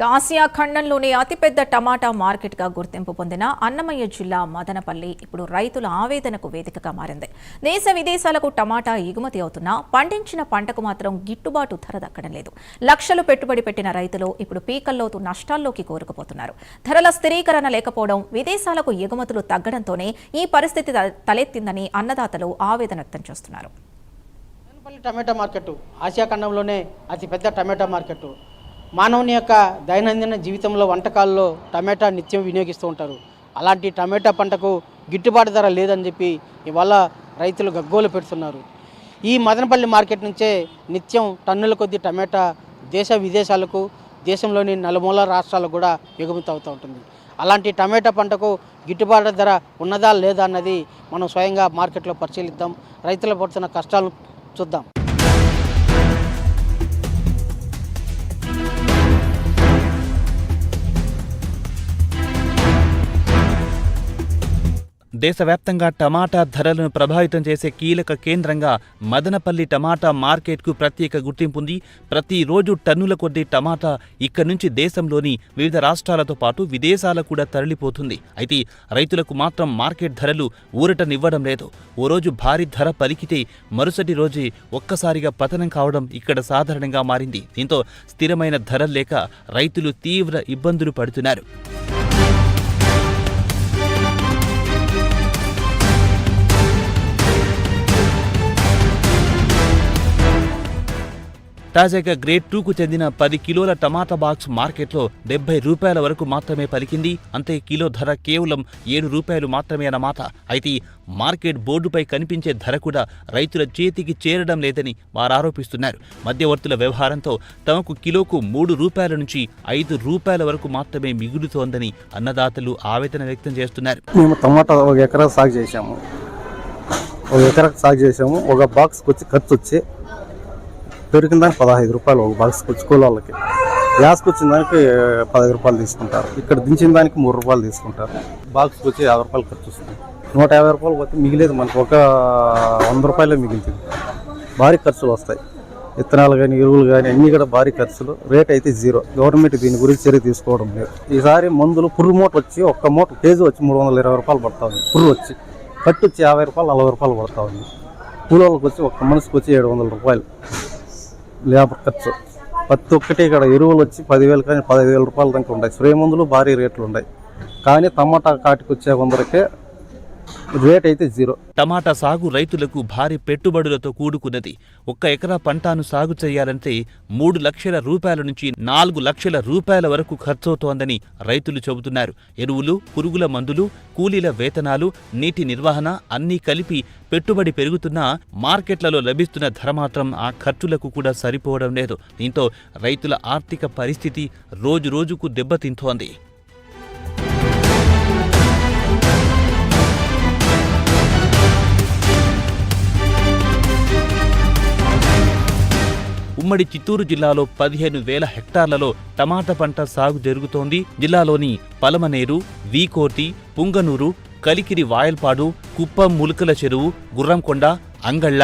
Asia ఖండంలోనే అతిపెద్ద టమాటా మార్కెట్గా గుర్తింపు పొందిన అన్నమయ్య జిల్లా మదనపల్లి ఇప్పుడు రైతుల ఆవేదనకు వేదికగా మారింది. దేశ విదేశాలకు టమాటా ఎగుమతి అవుతున్నా పండించిన పంటకు మాత్రం గిట్టుబాటు ధర దక్కడం లేదు. లక్షలు పెట్టుబడి పెట్టిన రైతులు ఇప్పుడు పీకల్లోతు నష్టాల్లోకి కోరుకుపోతున్నారు. ధరల స్థిరీకరణ లేకపోవడం, విదేశాలకు ఎగుమతులు తగ్గడంతోనే ఈ పరిస్థితి తలెత్తిందని అన్నదాతలు ఆవేదన వ్యక్తం చేస్తున్నారు. టమాటా మార్కెట్ ఆసియా ఖండంలోనే అతిపెద్ద టమాటా మార్కెట్. మానవుని యొక్క దైనందిన జీవితంలో వంటకాల్లో టమాటా నిత్యం వినియోగిస్తూ ఉంటారు. అలాంటి టమాటా పంటకు గిట్టుబాటు ధర లేదని చెప్పి ఇవాళ రైతులు గగ్గోలు పెడుతున్నారు. ఈ మదనపల్లి మార్కెట్ నుంచే నిత్యం టన్నుల కొద్ది టమాటా దేశ విదేశాలకు, దేశంలోని నలుమూల రాష్ట్రాలకు కూడా ఎగుమతి అవుతూ ఉంటుంది. అలాంటి టమాటా పంటకు గిట్టుబాటు ధర ఉన్నదా లేదా అన్నది మనం స్వయంగా మార్కెట్లో పరిశీలిద్దాం. రైతులు పడుతున్న కష్టాలను చూద్దాం. దేశవ్యాప్తంగా టమాటా ధరలను ప్రభావితం చేసే కీలక కేంద్రంగా మదనపల్లి టమాటా మార్కెట్కు ప్రత్యేక గుర్తింపుంది. ప్రతిరోజు టన్నుల కొద్దీ టమాటా ఇక్కడి నుంచి దేశంలోని వివిధ రాష్ట్రాలతో పాటు విదేశాలకు కూడా తరలిపోతుంది. అయితే రైతులకు మాత్రం మార్కెట్ ధరలు ఊరటనివ్వడం లేదు. ఓ రోజు భారీ ధర పలికితే మరుసటి రోజే ఒక్కసారిగా పతనం కావడం ఇక్కడ సాధారణంగా మారింది. దీంతో స్థిరమైన ధరలు లేక రైతులు తీవ్ర ఇబ్బందులు పడుతున్నారు. తాజాగా గ్రేడ్ 2కు చెందిన 10 కిలోల టమాటా బాక్స్ మార్కెట్లో 70 రూపాయల వరకు మాత్రమే పలికింది. అంతే కిలో ధర కేవలం 7 రూపాయలు మాత్రమే అన్నమాట. అయితే మార్కెట్ బోర్డుపై కనిపించే ధర కూడా రైతుల చేతికి చేరడం లేదని వారు ఆరోపిస్తున్నారు. మధ్యవర్తుల వ్యవహారంతో తమకు కిలోకు 3 రూపాయల నుంచి 5 రూపాయల వరకు మాత్రమే మిగులుతోందని అన్నదాతలు ఆవేదన వ్యక్తం చేస్తున్నారు. మేము టమాటా ఒక ఎకరా సాగు చేసాము. ఒక బాక్స్కి వచ్చి ఖర్చు వచ్చి దొరికిన దానికి 15 రూపాయలు ఒక బాక్స్కి వచ్చి కూలోళ్ళకి. గ్యాస్కి వచ్చిన దానికి 15 రూపాయలు తీసుకుంటారు. ఇక్కడ దించిన దానికి 3 రూపాయలు తీసుకుంటారు. బాక్స్కి వచ్చి 50 రూపాయలు ఖర్చు వస్తుంది. 150 రూపాయలు పోతే మిగిలేదు మనకు ఒక 100 రూపాయలే మిగులుతుంది. భారీ ఖర్చులు వస్తాయి. విత్తనాలు కానీ ఎరువులు కానీ అన్నీ కూడా భారీ ఖర్చులు. రేట్ అయితే జీరో. గవర్నమెంట్ దీని గురించి చర్య తీసుకోవడం లేదు. ఈసారి మందులు పురుగు మూట వచ్చి ఒక్క మూట కేజీ వచ్చి 320 రూపాయలు పడతా ఉంది. పురుగు వచ్చి కట్టు వచ్చి 50 రూపాయలు 40 రూపాయలు పడతా ఉంది. కూలోళ్ళకి వచ్చి ఒక్క మనిషికి వచ్చి 700 రూపాయలు లేబర్ ఖర్చు. ప్రతి ఒక్కటి ఇక్కడ ఎరువులు వచ్చి 10,000 కానీ 15,000 రూపాయల దాకా ఉన్నాయి. స్ప్రే మందులు భారీ రేట్లు ఉన్నాయి. కానీ టమాటా కాటికి వచ్చే కొందరికే రేట్ అయితే జీరో. టమాటా సాగు రైతులకు భారీ పెట్టుబడులతో కూడుకున్నది. ఒక్క ఎకరా పంటను సాగు చేయాలంటే 3 లక్షల రూపాయల నుంచి 4 లక్షల రూపాయల వరకు ఖర్చవుతోందని రైతులు చెబుతున్నారు. ఎరువులు, పురుగుల మందులు, కూలీల వేతనాలు, నీటి నిర్వహణ అన్నీ కలిపి పెట్టుబడి పెరుగుతున్నా మార్కెట్లలో లభిస్తున్న ధర మాత్రం ఆ ఖర్చులకు కూడా సరిపోవడం లేదు. దీంతో రైతుల ఆర్థిక పరిస్థితి రోజురోజుకు దెబ్బతింటోంది. ఉమ్మడి చిత్తూరు జిల్లాలో 15,000 హెక్టార్లలో టమాటా పంట సాగు జరుగుతోంది. జిల్లాలోని పలమనేరు, వీకోటి, పుంగనూరు, కలికిరి వాయల్పాడు, కుప్పం ములుకల చెరువు, గుర్రంకొండ, అంగళ్ళ,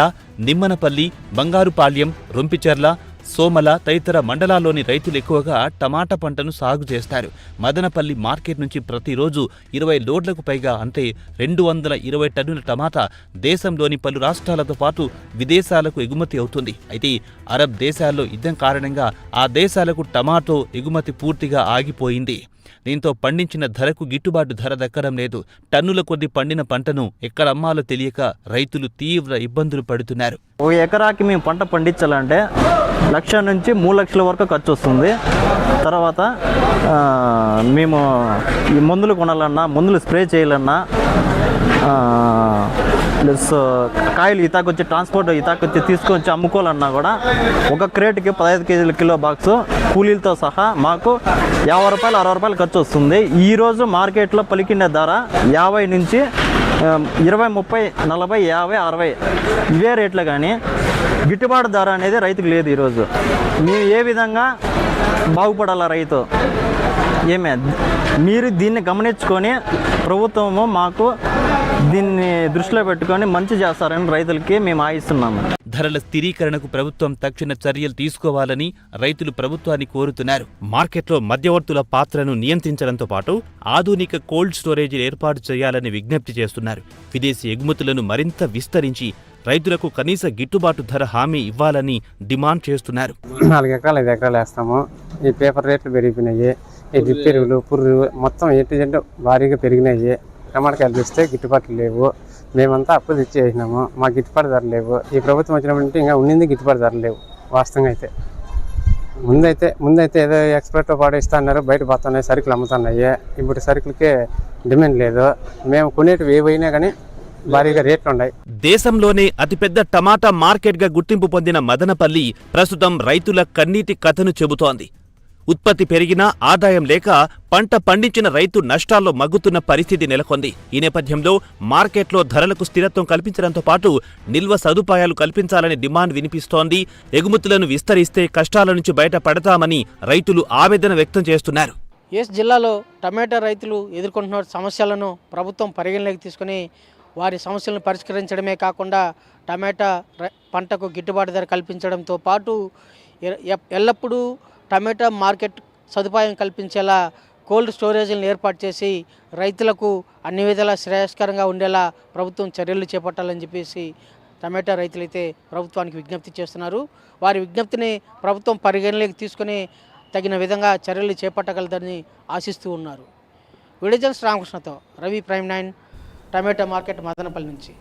నిమ్మనపల్లి, బంగారుపాళ్యం, రొంపిచెర్ల, సోమల తదితర మండలాల్లోని రైతులు ఎక్కువగా టమాటా పంటను సాగు చేస్తారు. మదనపల్లి మార్కెట్ నుంచి ప్రతిరోజు 20 లోడ్లకు పైగా అంటే 220 టన్నుల టమాటా దేశంలోని పలు రాష్ట్రాలతో పాటు విదేశాలకు ఎగుమతి అవుతుంది. అయితే అరబ్ దేశాల్లో యుద్ధం కారణంగా ఆ దేశాలకు టమాటో ఎగుమతి పూర్తిగా ఆగిపోయింది. దీంతో పండించిన ధరకు గిట్టుబాటు ధర దక్కడం లేదు. టన్నుల కొద్ది పండిన పంటను ఎక్కడ అమ్మాలో తెలియక రైతులు తీవ్ర ఇబ్బందులు పడుతున్నారు. ఒక ఎకరాకి మేము పంట పండించాలంటే 1 లక్ష నుంచి 3 లక్షల వరకు ఖర్చు వస్తుంది. తర్వాత మేము ఈ మందులు కొనాలన్నా, మందులు స్ప్రే చేయాలన్నా, ప్లస్ కాయలు ఇతాకొచ్చి ట్రాన్స్పోర్ట్ ఇతాకొచ్చి తీసుకొచ్చి అమ్ముకోవాలన్నా కూడా ఒక క్రేట్కి 15 కేజీల కిలో బాక్సు కూలీలతో సహా మాకు 50 రూపాయలు 60 రూపాయలు ఖర్చు వస్తుంది. ఈరోజు మార్కెట్లో పలికిన ధర 50 నుంచి 20, 30, 40, 50, 60 ఇవే రేట్లు. కానీ గిట్టుబాటు ధర అనేది రైతుకు లేదు. ఈరోజు మేము ఏ విధంగా బాగుపడాలా రైతు? మీరు దీన్ని గమనించుకొని ప్రభుత్వము మాకు దీన్ని దృష్టిలో పెట్టుకొని మంచి చేస్తారని రైతులకి మేము ఆశిస్తున్నాము. ధరల స్థిరీకరణకు ప్రభుత్వం తక్షణ చర్యలు తీసుకోవాలని రైతులు ప్రభుత్వాన్ని కోరుతున్నారు. మార్కెట్లో మధ్యవర్తుల పాత్రను నియంత్రించడంతో పాటు ఆధునిక కోల్డ్ స్టోరేజీలు ఏర్పాటు చేయాలని విజ్ఞప్తి చేస్తున్నారు. విదేశీ ఎగుమతులను మరింత విస్తరించి రైతులకు కనీస గిట్టుబాటు ధర హామీ ఇవ్వాలని డిమాండ్ చేస్తున్నారు. 4 ఎకరాలు 5 ఎకరాలు వేస్తాము. ఈ పేపర్ రేట్లు పెరిగిపోయినాయి. ఈ డ్రిప్ ఎరువులు పురుగు మొత్తం ఎటు భారీగా పెరిగినాయి. టమాటాకాయలు చూస్తే గిట్టుబాట్లు లేవు. మేమంతా అప్పు తెచ్చి వేసినాము. మాకు గిట్టుబాటు ధర లేవు. ఈ ప్రభుత్వం వచ్చినప్పుడు ఇంకా ఉండింది గిట్టుబాటు ధర లేవు. వాస్తవంగా అయితే ముందైతే ఏదో ఎక్స్పర్ట్ పాడేస్తా అన్నారు. బయట పోతున్నాయి, సరుకులు అమ్ముతున్నాయి. ఇప్పుడు సరుకులకే డిమాండ్ లేదు. మేము కొనేటివి ఏవైనా కానీ భారీగా రేట్లు ఉన్నాయి. దేశంలోనే అతిపెద్ద టమాటా మార్కెట్గా గుర్తింపు పొందిన మదనపల్లి ప్రస్తుతం రైతుల కన్నీటి కథను చెబుతోంది. ఉత్పత్తి పెరిగినా ఆదాయం లేక పంట పండించిన రైతు నష్టాల్లో మగ్గుతున్న పరిస్థితి నెలకొంది. ఈ నేపథ్యంలో మార్కెట్లో ధరలకు స్థిరత్వం కల్పించడంతో పాటు నిల్వ సదుపాయాలు కల్పించాలని డిమాండ్ వినిపిస్తోంది. ఎగుమతులను విస్తరిస్తే కష్టాల నుంచి బయటపడతామని రైతులు ఆవేదన వ్యక్తం చేస్తున్నారు. ఎస్ జిల్లాలో టమాటా రైతులు ఎదుర్కొంటున్న సమస్యలను ప్రభుత్వం పరిగణలోకి తీసుకుని వారి సమస్యలను పరిష్కరించడమే కాకుండా టమాటా పంటకు గిట్టుబాటు ధర కల్పించడంతో పాటు ఎల్లప్పుడూ టమాటా మార్కెట్ సదుపాయం కల్పించేలా కోల్డ్ స్టోరేజీలను ఏర్పాటు చేసి రైతులకు అన్ని విధాలా శ్రేయస్కరంగా ఉండేలా ప్రభుత్వం చర్యలు చేపట్టాలని చెప్పేసి టమాటా రైతులైతే ప్రభుత్వానికి విజ్ఞప్తి చేస్తున్నారు. వారి విజ్ఞప్తిని ప్రభుత్వం పరిగణలోకి తీసుకుని తగిన విధంగా చర్యలు చేపట్టగలదని ఆశిస్తూ ఉన్నారు. వీడియో జర్నలిస్ట్ రామకృష్ణతో రవి, ప్రైమ్ 9 టమాటా మార్కెట్ మదనపల్లి నుంచి.